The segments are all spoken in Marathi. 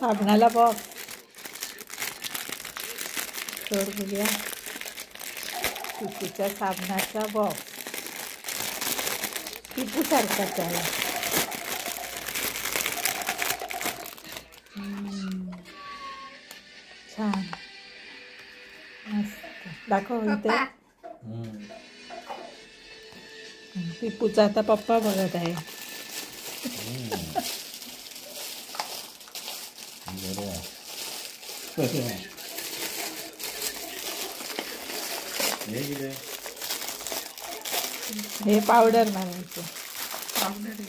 साबणाला बॉक्स तर बघूया टिपूच्या साबणाचा बॉक्स टिपू सारखा त्याला छान मस्त दाखव इथे टिपूचा आता पप्पा बघत आहे हे पावडर मारायचं पावडर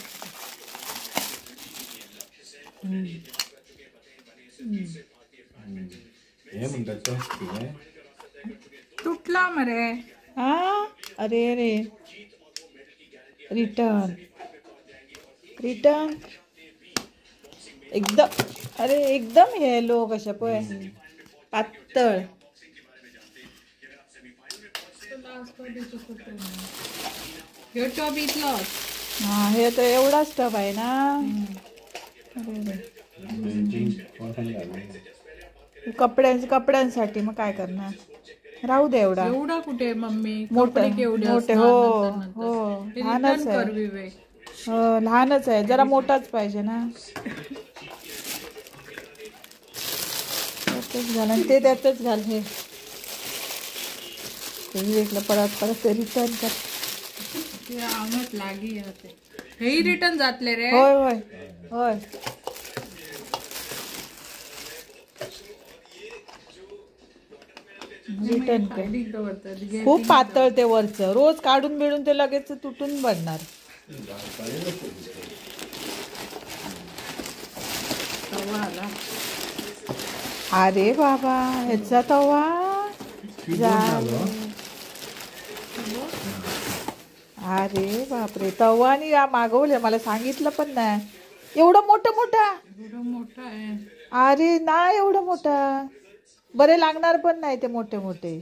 हे म्हणतात तुटला मरे हा अरे रे रिटर्न रिटर्न एकदम अरे एकदम हे लोक अशा पय पातळ ह्यो टॉप इतलो हा हे तर एवढाच टब आहे ना अरे रे कपड्यांसाठी मग काय करणार राहू दे एवढा एवढा कुठे मम्मी मोठे मोठे हो हो लहानच आहे करवी हो लहानच आहे जरा मोठाच पाहिजे ना त्यातच घाल आणि ते त्यातच घाल हे परत परत ते रिटर्न कर आमच लागी हे रिटर्न जातले रे होय होय होय रिटर्न कर खूप पातळ ते वरचं रोज काढून बिडून ते लगेच तुटून पडणार अरे बाबा ह्याचा तवा अरे बापरे तवानी मागवले मला सांगितलं पण नाही एवढं मोठा मोठा आहे अरे नाही एवढं मोठा बरे लागणार पण नाही ते मोठे मोठे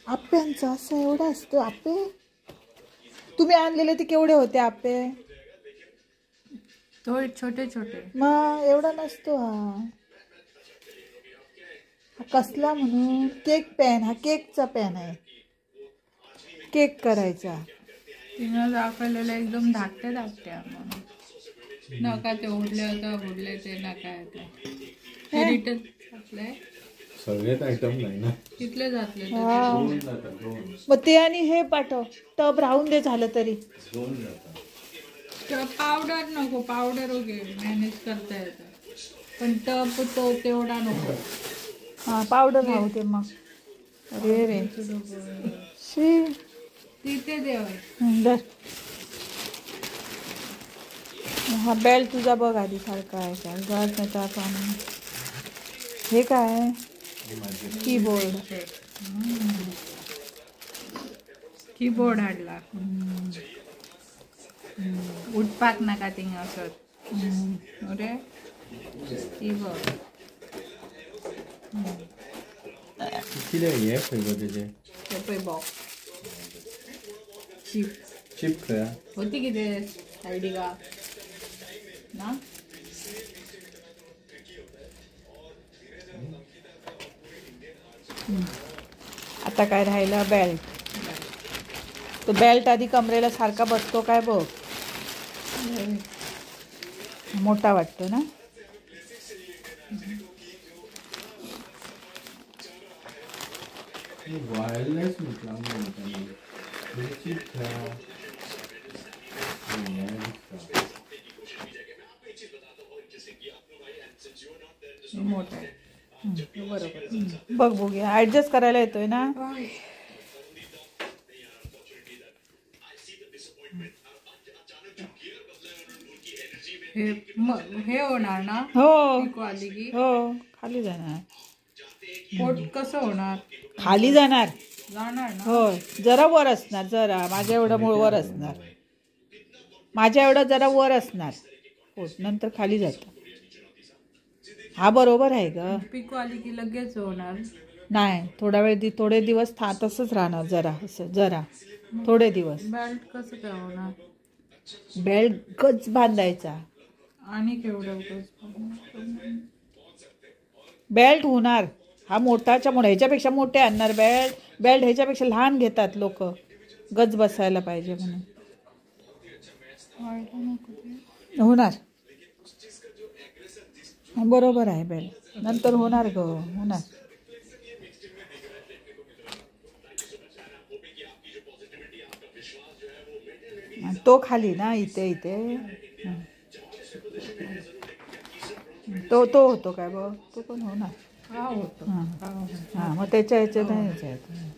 आप्यांचं असं एवढं असतं आप्पे तुम्ही आणलेले ते केवढे होते आप्पे तो छोटे छोटे मग एवढा नसतो हा कसला म्हणून केक पॅन हा केकचा पॅन आहे केक करायचा तिनं दाखवलेलं एकदम धाकट्या नका ते उडले ते नका रिटर्न घातलंय सगळेच आयटम नाही ना तिथले जातले मग ते आणि हे पाठव टब राहून दे झालं तरी पावडर नको पावडर वगैरे मॅनेज करता येतं पण टब तो तेवढा नको हा पावडर राहू दे मग अरे रे शी तिथे देव दर हा बेल्ट तुझा बघ आधी सारखा आहे का गळत नाही तर आपण हे काय कीबोर्ड हाडला उठपाक नाका थिंग असत अरे कीबोर्ड किती हे पळय तेजे ते पळय बॉक्स चिप काय होती किती आयडी का ना आता काय राहिलं बेल्ट तो बेल्ट आधी कमरेला सारखा बसतो काय बघ मोठा वाटतो ना वायरलेस म्हटलं मोठा आहे बरोबर बघ बघूया ऍडजस्ट करायला येतोय ना हे होणार ना हो आली की हो खाली जाणार पोट कसं होणार खाली जाणार जाणार ना हो जरा वर असणार जरा माझ्या एवढं मूळ वर असणार माझ्या एवढं जरा वर असणार पोट नंतर खाली जातं हा बरोबर आहे ग पिको आली की लगेच होणार नाही थोडा वेळ थोडे दिवस तसंच राहणार जरा असं जरा थोडे दिवस बेल्ट कसं काय होणार बेल्ट गच बांधायचा आणि केवढं उगाच बेल्ट होणार. हा मोठाच्या मोठा, ह्याच्यापेक्षा मोठे आणणार बेल्ट. बेल्ट ह्याच्यापेक्षा लहान घेतात लोक, गज बसायला पाहिजे म्हणून. व्हायला नको ते. होणार. बरोबर आहे बेल्ट, नंतर होणार ग, होणार. तो खाली ना, इथे इथे तो तो होतो काय बघ, तो पण होणार. हा होतो. हां हा होतो. हां, मग त्याच्या ह्याच्यात नाही.